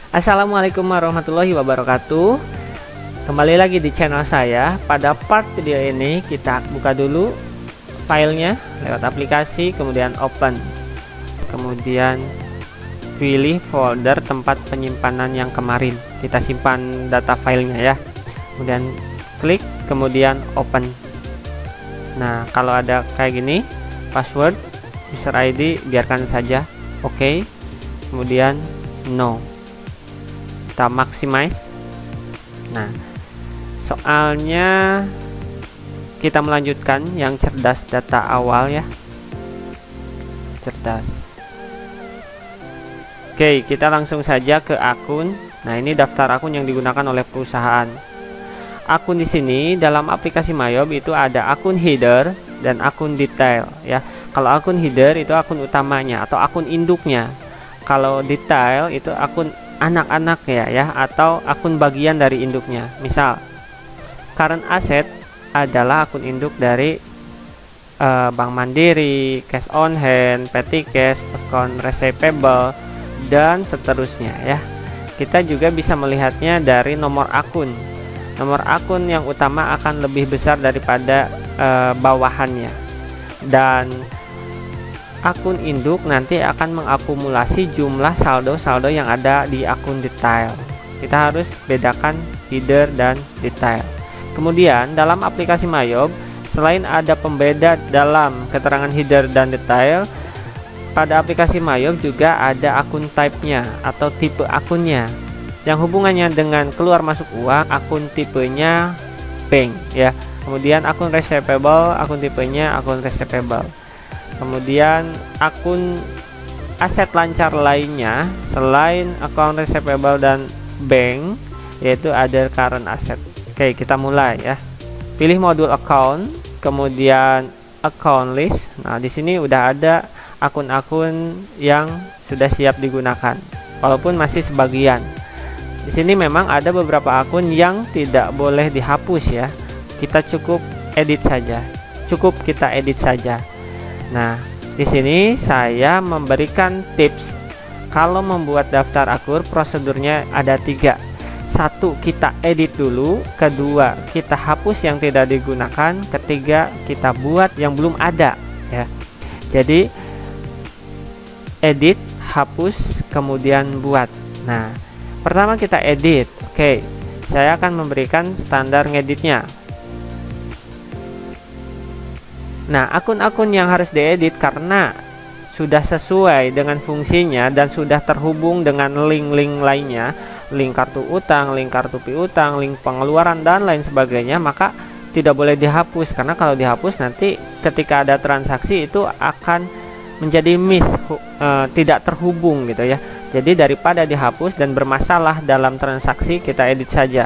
Assalamualaikum warahmatullahi wabarakatuh. Kembali lagi di channel saya. Pada part video ini kita buka dulu filenya lewat aplikasi, kemudian open, kemudian pilih folder tempat penyimpanan yang kemarin kita simpan data filenya ya, kemudian klik, kemudian open. Nah, kalau ada kayak gini, password, user ID biarkan saja, oke, kemudian no, kita maximize. Nah, soalnya kita melanjutkan yang cerdas data awal ya, cerdas. Oke, kita langsung saja ke akun. Nah, ini daftar akun yang digunakan oleh perusahaan. Akun di sini dalam aplikasi MyJob itu ada akun header dan akun detail ya. Kalau akun header itu akun utamanya atau akun induknya. Kalau detail itu akun anak-anak ya, atau akun bagian dari induknya. Misal current asset adalah akun induk dari Bank Mandiri, cash on hand, petty cash, account receivable, dan seterusnya ya. Kita juga bisa melihatnya dari nomor akun. Nomor akun yang utama akan lebih besar daripada bawahannya, dan akun induk nanti akan mengakumulasi jumlah saldo-saldo yang ada di akun detail. Kita harus bedakan header dan detail. Kemudian dalam aplikasi MyJob, selain ada pembeda dalam keterangan header dan detail, pada aplikasi MyJob juga ada akun type-nya atau tipe akunnya yang hubungannya dengan keluar masuk uang. Akun tipenya bank ya. Kemudian akun receivable, akun tipenya akun receivable. Kemudian akun aset lancar lainnya selain account receivable dan bank, yaitu other current asset. Oke, kita mulai ya. Pilih modul account, kemudian account list. Nah, di sini udah ada akun-akun yang sudah siap digunakan, walaupun masih sebagian. Di sini memang ada beberapa akun yang tidak boleh dihapus ya. Kita cukup edit saja. Cukup kita edit saja. Nah, di sini saya memberikan tips kalau membuat daftar akun. Prosedurnya ada 3. 1, kita edit dulu. 2, kita hapus yang tidak digunakan. 3, kita buat yang belum ada ya. Jadi edit, hapus, kemudian buat. Nah, pertama kita edit. Oke, saya akan memberikan standar ngeditnya. Nah, akun-akun yang harus diedit karena sudah sesuai dengan fungsinya dan sudah terhubung dengan link-link lainnya, link kartu utang, link kartu piutang, link pengeluaran, dan lain sebagainya, maka tidak boleh dihapus. Karena kalau dihapus nanti ketika ada transaksi itu akan menjadi miss, tidak terhubung gitu ya. Jadi daripada dihapus dan bermasalah dalam transaksi, kita edit saja.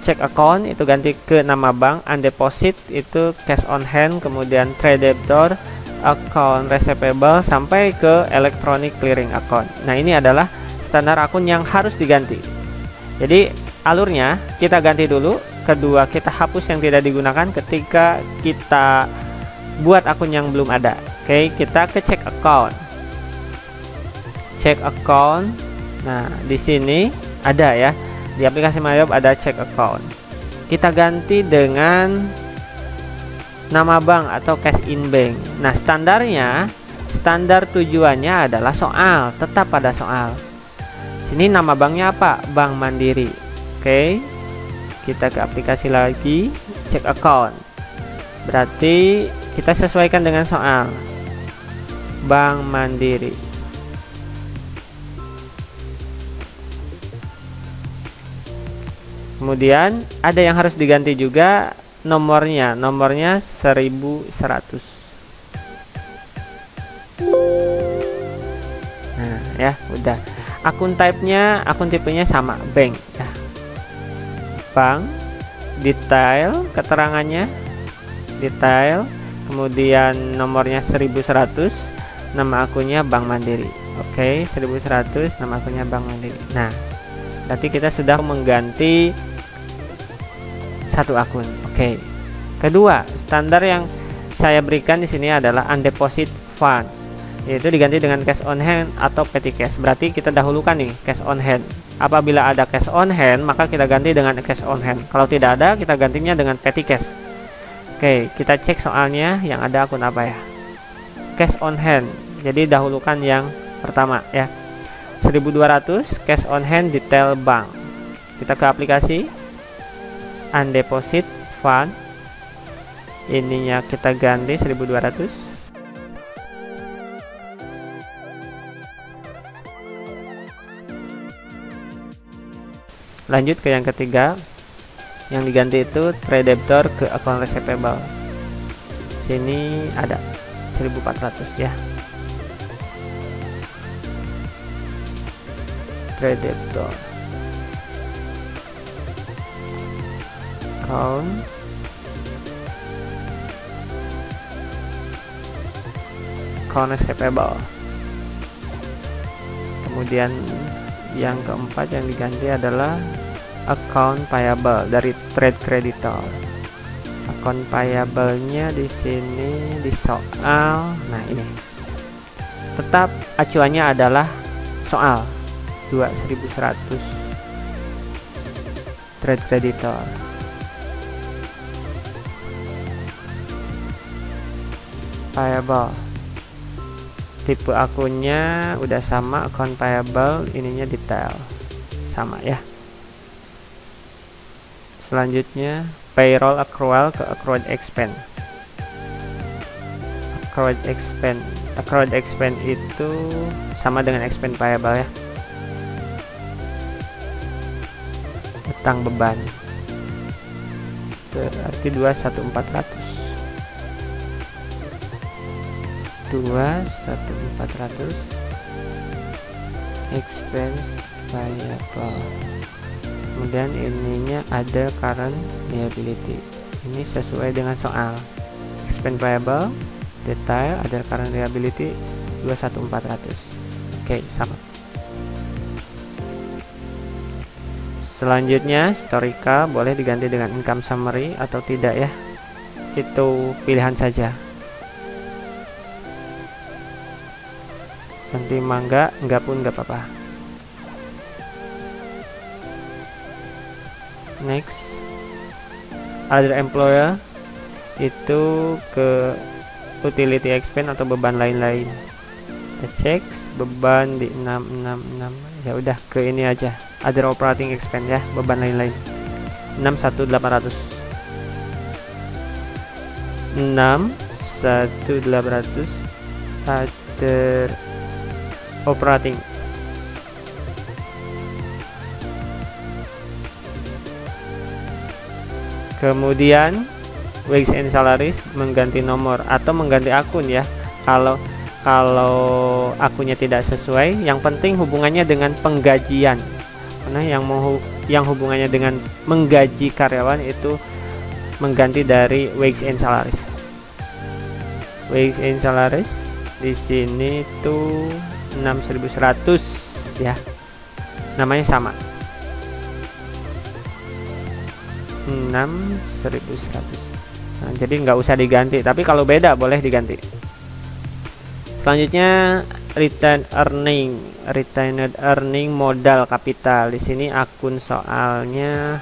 Check account itu ganti ke nama bank, undeposit itu cash on hand, kemudian trade debtor, account receivable, sampai ke electronic clearing account. Nah, ini adalah standar akun yang harus diganti. Jadi alurnya kita ganti dulu. 2, kita hapus yang tidak digunakan ketika kita buat akun yang belum ada. Oke, kita ke check account. Check account. Nah, di sini ada ya. Di aplikasi MyJob ada check account. Kita ganti dengan nama bank atau cash in bank. Nah, standar tujuannya adalah soal, tetap pada soal. Sini nama banknya apa? Bank Mandiri. Oke, kita ke aplikasi lagi, check account. Berarti kita sesuaikan dengan soal, Bank Mandiri. Kemudian ada yang harus diganti juga, nomornya 1100. Nah ya, udah. Akun tipenya sama, bank ya. Bank, detail, keterangannya detail, kemudian nomornya 1100, nama akunnya Bank Mandiri. Oke, 1100, nama akunnya Bank Mandiri. Nah, berarti kita sudah mengganti satu akun. Oke. Kedua, standar yang saya berikan di sini adalah undeposit funds. yaitu diganti dengan cash on hand atau petty cash. Berarti kita dahulukan nih cash on hand. Apabila ada cash on hand, maka kita ganti dengan cash on hand. Kalau tidak ada, kita gantinya dengan petty cash. Oke, kita cek soalnya yang ada akun apa ya. Cash on hand. Jadi dahulukan yang pertama ya. 1200 cash on hand detail bank. Kita ke aplikasi undeposit fund. Ininya kita ganti 1200. Lanjut ke yang ketiga. Yang diganti itu trade debtor ke account receivable. Sini ada 1400 ya. Trade debtor account receivable. Kemudian yang keempat yang diganti adalah account payable dari trade creditor. Account payable-nya di sini di soal. Nah, ini. Tetap acuannya adalah soal 2100 trade creditor. Payable. Tipe akunnya udah sama, account payable, ininya detail. Sama ya. Selanjutnya payroll accrual ke accrued expense. Accrued expense itu sama dengan expense payable ya. Utang beban. Berarti 21400. 21400 expense payable. Kemudian ininya ada current liability. Ini sesuai dengan soal. Expense payable detail ada current liability 21400. Oke, sama. Selanjutnya historical boleh diganti dengan income summary atau tidak ya. Itu pilihan saja. Ganti mangga, enggak pun enggak apa-apa. Next, other employer itu ke utility expense atau beban lain-lain. Kita cek beban di 666. Ya udah ke ini aja. Other operating expense ya, beban lain-lain. 61800. 61800 other operating. Kemudian wages and salaries mengganti nomor atau mengganti akun ya. Kalau akunnya tidak sesuai, yang penting hubungannya dengan penggajian. Karena yang hubungannya dengan menggaji karyawan itu mengganti dari wages and salaries. Wages and salaries di sini tuh 6100 ya. Namanya sama. 6100. Nah, jadi nggak usah diganti, tapi kalau beda boleh diganti. Selanjutnya retained earning modal kapital. Di sini akun soalnya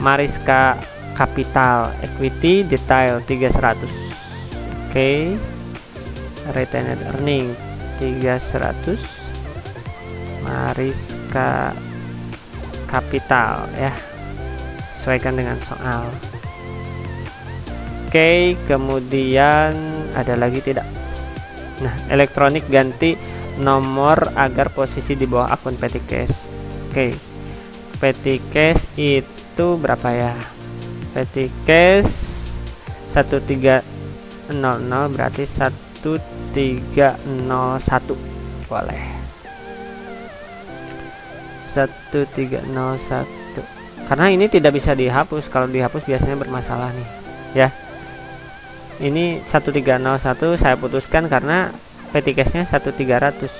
Mariska Capital Equity detail 300. Oke. Retained earning 300 Mariska Capital ya. Sesuaikan dengan soal. Oke, kemudian ada lagi tidak? Nah, elektronik ganti nomor agar posisi di bawah akun petty cash. Oke. Petty cash itu berapa ya? Petty cash 1300 berarti 1301 boleh. 1301. Karena ini tidak bisa dihapus. Kalau dihapus biasanya bermasalah nih ya. Ini 1301 saya putuskan karena petty cash-nya 1300.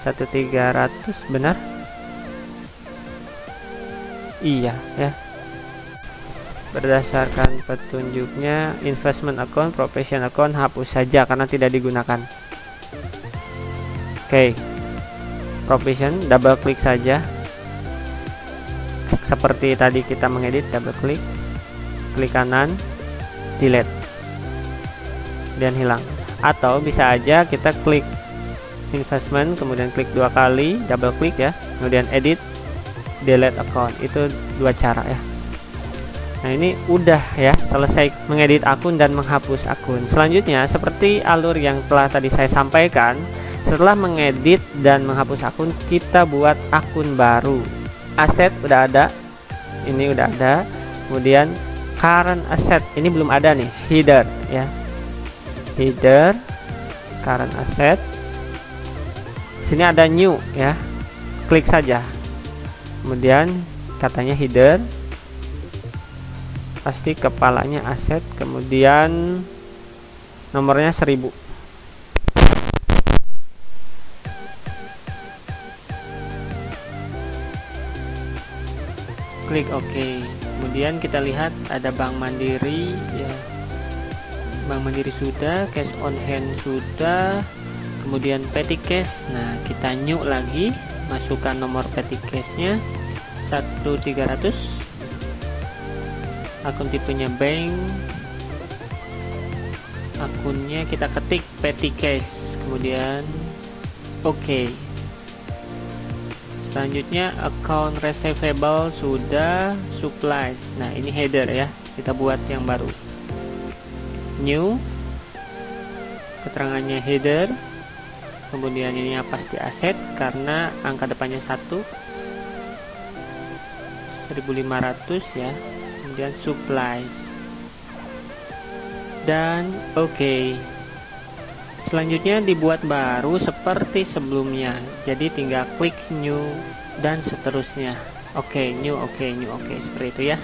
1300 benar? Iya ya. berdasarkan petunjuknya. Investment account, professional account hapus saja karena tidak digunakan. Oke, provision, double klik saja seperti tadi kita mengedit. Double klik, klik kanan, delete, dan hilang. Atau bisa aja kita klik investment, kemudian klik 2 kali, double klik ya, kemudian edit, delete account. Itu 2 cara ya. Nah, ini udah ya, selesai mengedit akun dan menghapus akun. Selanjutnya seperti alur yang telah tadi saya sampaikan, setelah mengedit dan menghapus akun, kita buat akun baru. Aset udah ada, ini udah ada. Kemudian current asset ini belum ada nih, header ya, header, current asset. Sini ada new ya, klik saja. Kemudian katanya header, pasti kepalanya aset, kemudian nomornya 1000. Klik OK. Kemudian kita lihat ada Bank Mandiri ya. Bank Mandiri sudah, cash on hand sudah, kemudian petty cash. Nah, kita new lagi, masukkan nomor petty cashnya 1300. Akun tipenya bank, akunnya kita ketik petty cash, kemudian OK. Selanjutnya account receivable sudah, supplies. Nah, ini header ya, kita buat yang baru, new, keterangannya header, kemudian ini pasti aset karena angka depannya 1500 ya, kemudian supplies, dan OK. Selanjutnya dibuat baru seperti sebelumnya, jadi tinggal klik new dan seterusnya. Oke, new, oke, new, oke, seperti itu ya.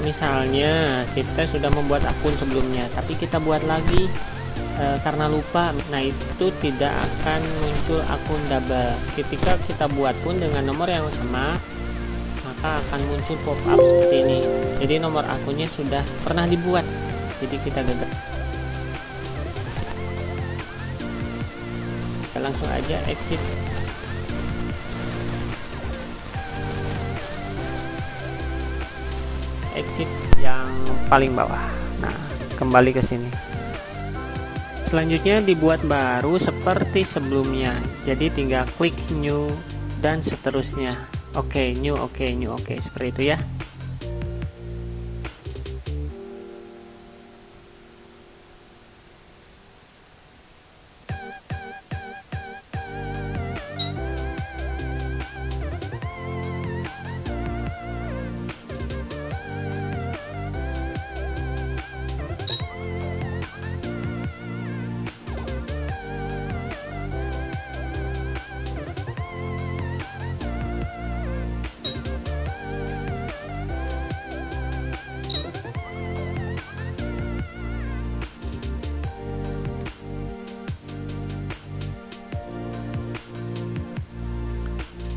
Misalnya kita sudah membuat akun sebelumnya, tapi kita buat lagi karena lupa, nah itu tidak akan muncul akun double. Ketika kita buat pun dengan nomor yang sama, maka akan muncul pop up seperti ini. Jadi nomor akunnya sudah pernah dibuat, jadi kita gagal. Kita langsung aja exit. Exit yang paling bawah. Nah, kembali ke sini. Selanjutnya dibuat baru seperti sebelumnya, jadi tinggal klik new dan seterusnya. Oke, new, oke, new, oke, seperti itu ya.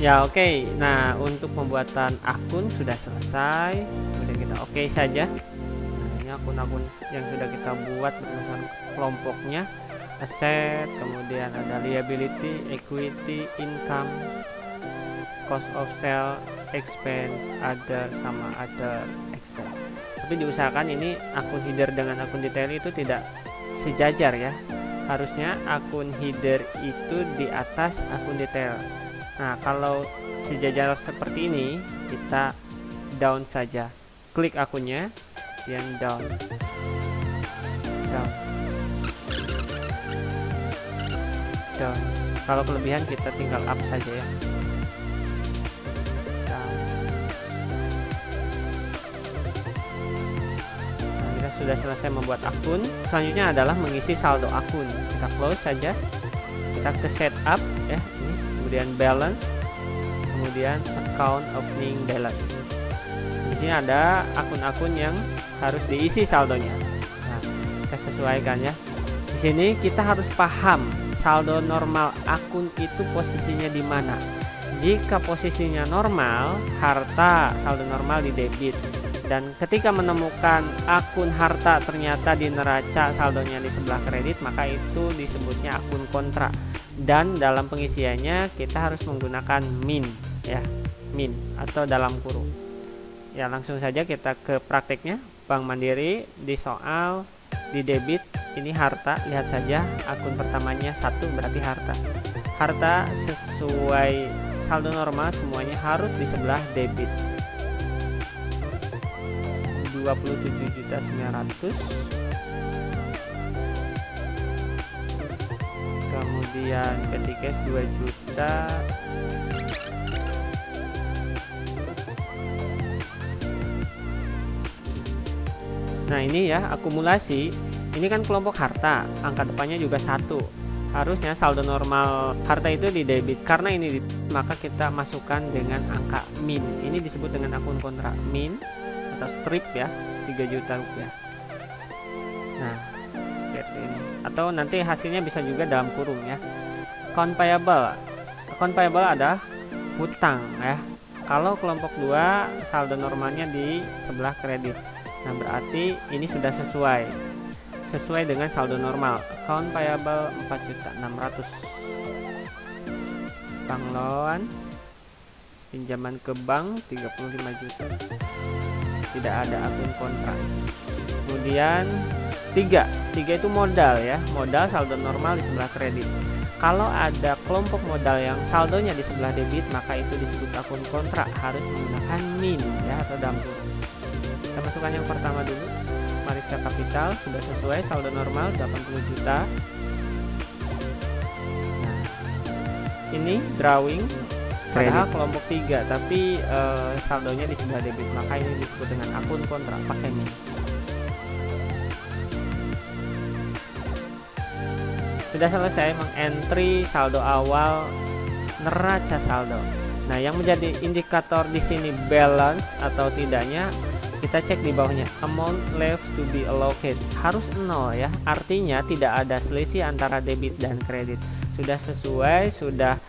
Ya oke. Nah, untuk pembuatan akun sudah selesai, kemudian kita oke saja. Nah, ini akun-akun yang sudah kita buat berdasarkan kelompoknya, aset, kemudian ada liability, equity, income, cost of sale, expense, other, sama other expense. Tapi diusahakan ini akun header dengan akun detail itu tidak sejajar ya. Harusnya akun header itu di atas akun detail. Nah, kalau sejajar seperti ini, kita down saja. Klik akunnya, dan down. Down. Down. Kalau kelebihan kita tinggal up saja ya. Down. Nah, kita sudah selesai membuat akun. Selanjutnya adalah mengisi saldo akun. Kita close saja. Kita ke setup ya, ini. Kemudian balance, kemudian account opening balance. Di sini ada akun-akun yang harus diisi saldonya. Nah, kita sesuaikan ya. Di sini kita harus paham saldo normal akun itu posisinya di mana. Jika posisinya normal, harta saldo normal di debit. Dan ketika menemukan akun harta ternyata di neraca saldonya di sebelah kredit, maka itu disebutnya akun kontra. Dan dalam pengisiannya kita harus menggunakan min ya, min atau dalam kurung. Ya, langsung saja kita ke prakteknya. Bank Mandiri di soal di debit ini harta, lihat saja akun pertamanya 1 berarti harta. Harta sesuai saldo normal semuanya harus di sebelah debit. 27.900.000. Kemudian ketiga 2 juta. Nah, ini ya akumulasi. Ini kan kelompok harta, angka depannya juga 1. Harusnya saldo normal harta itu di debit. Karena ini maka kita masukkan dengan angka min. Ini disebut dengan akun kontra, min atau strip ya, 3 juta rupiah. Nah, seperti ini. Atau nanti hasilnya bisa juga dalam kurung ya. Account payable. Account payable ada hutang ya. Kalau kelompok 2 saldo normalnya di sebelah kredit. Nah, berarti ini sudah sesuai dengan saldo normal. Account payable 4.600.000. Bank loan, pinjaman ke bank 35 juta. Tidak ada akun kontra. Kemudian 3 itu modal ya. Modal saldo normal di sebelah kredit. Kalau ada kelompok modal yang saldonya di sebelah debit, maka itu disebut akun kontra, harus menggunakan min ya atau dalam kurung. Kita masukkan yang pertama dulu. Mariska Kapital sudah sesuai saldo normal 80 juta. Nah, ini drawing padahal kelompok 3 tapi saldonya di sebelah debit, maka ini disebut dengan akun kontra, pakai min. Sudah selesai mengentry saldo awal neraca saldo. Nah, yang menjadi indikator di sini balance atau tidaknya, kita cek di bawahnya, amount left to be allocated harus 0 ya, artinya tidak ada selisih antara debit dan kredit, sudah sesuai, sudah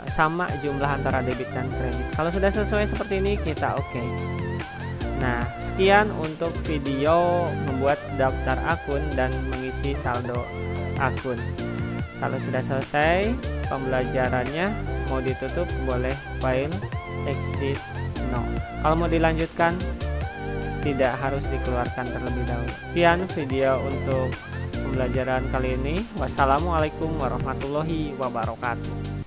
sama jumlah antara debit dan kredit. Kalau sudah sesuai seperti ini kita oke. Nah, sekian untuk video membuat daftar akun dan mengisi saldo akun. Kalau sudah selesai pembelajarannya, mau ditutup boleh file exit. No. Kalau mau dilanjutkan tidak harus dikeluarkan terlebih dahulu. Sekian video untuk pembelajaran kali ini. Wassalamualaikum warahmatullahi wabarakatuh.